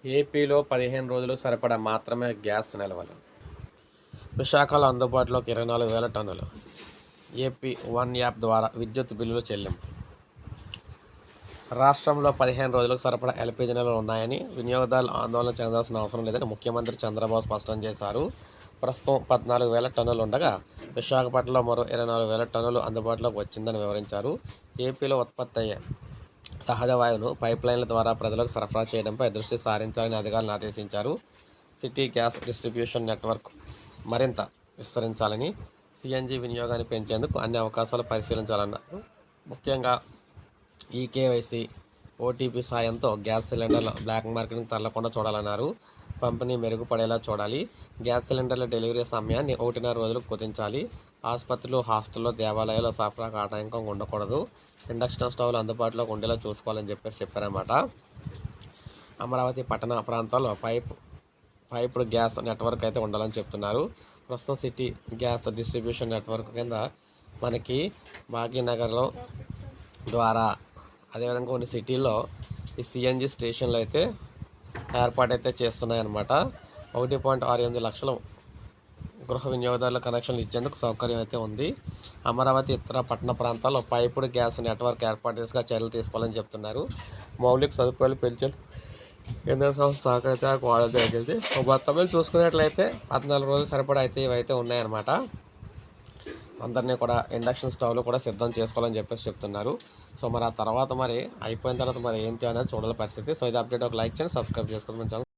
ఏపీలో 15 రోజులకు సరిపడా మాత్రమే గ్యాస్ నిల్వలు. విశాఖలో అందుబాటులోకి 24,000 టన్నులు. ఏపీ వన్ యాప్ ద్వారా విద్యుత్ బిల్లుల చెల్లింపు. రాష్ట్రంలో 15 రోజులకు సరిపడా ఎల్పీజీ నిల్వలు ఉన్నాయని, వినియోగదారులు ఆందోళన చెందాల్సిన అవసరం లేదని ముఖ్యమంత్రి చంద్రబాబు స్పష్టం చేశారు. ప్రస్తుతం 14,000 టన్నులు ఉండగా, విశాఖపట్నంలో మరో 24,000 టన్నులు అందుబాటులోకి వచ్చిందని వివరించారు. ఏపీలో ఉత్పత్తి అయ్యే సహజ వాయువును పైప్లైన్ల ద్వారా ప్రజలకు సరఫరా చేయడంపై దృష్టి సారించాలని అధికారులను ఆదేశించారు. సిటీ గ్యాస్ డిస్ట్రిబ్యూషన్ నెట్వర్క్ మరింత విస్తరించాలని, సిఎన్జి వినియోగాన్ని పెంచేందుకు అన్ని అవకాశాలు పరిశీలించాలన్నారు. ముఖ్యంగా ఈకేవైసీ, ఓటీపీ సాయంతో గ్యాస్ సిలిండర్ల బ్లాక్ మార్కెట్కి తరలకుండా చూడాలన్నారు. పంపిణీ మెరుగుపడేలా చూడాలి. గ్యాస్ సిలిండర్ల డెలివరీ సమయాన్ని 1.5 రోజులకు కుదించాలి. ఆసుపత్రులు, హాస్టల్లో, దేవాలయాల్లో సరఫరాకు ఆటంకం ఉండకూడదు. ఇండక్షన్ స్టవ్లు అందుబాటులోకి ఉండేలా చూసుకోవాలని చెప్పారన్నమాట. అమరావతి పట్టణ ప్రాంతాల్లో పైప్డ్ గ్యాస్ నెట్వర్క్ అయితే ఉండాలని చెప్తున్నారు. ప్రస్తుతం సిటీ గ్యాస్ డిస్ట్రిబ్యూషన్ నెట్వర్క్ కింద మనకి భాగ్యనగర్లో ద్వారా, అదేవిధంగా కొన్ని సిటీల్లో ఈ సిఎన్జి స్టేషన్లు అయితే ఏర్పాటైతే చేస్తున్నాయన్నమాట. 1.68 లక్షల గృహ వినియోగదారుల కనెక్షన్లు ఇచ్చేందుకు సౌకర్యం అయితే ఉంది. అమరావతి ఇతర పట్టణ ప్రాంతాల్లో పైపుడ్ గ్యాస్ నెట్వర్క్ ఏర్పాటు చేసుగా చర్యలు తీసుకోవాలని చెప్తున్నారు. మౌలిక సదుపాయాలు పెంచే కేంద్ర సంస్థ సహకరితే క్వాలిటీ తగ్గింది. మొత్తం చూసుకున్నట్లయితే 14 రోజులు సరిపడా అయితే ఇవైతే ఉన్నాయన్నమాట. అందరినీ కూడా ఇండక్షన్ స్టవ్లు కూడా సిద్ధం చేసుకోవాలని చెప్తున్నారు. సో మరి ఆ తర్వాత మరి అయిపోయిన తర్వాత మరి ఏంటి అనేది చూడాలి పరిస్థితి. సో ఇది అప్డేట్, ఒక లైక్ చేయండి, సబ్స్క్రైబ్ చేసుకోండి.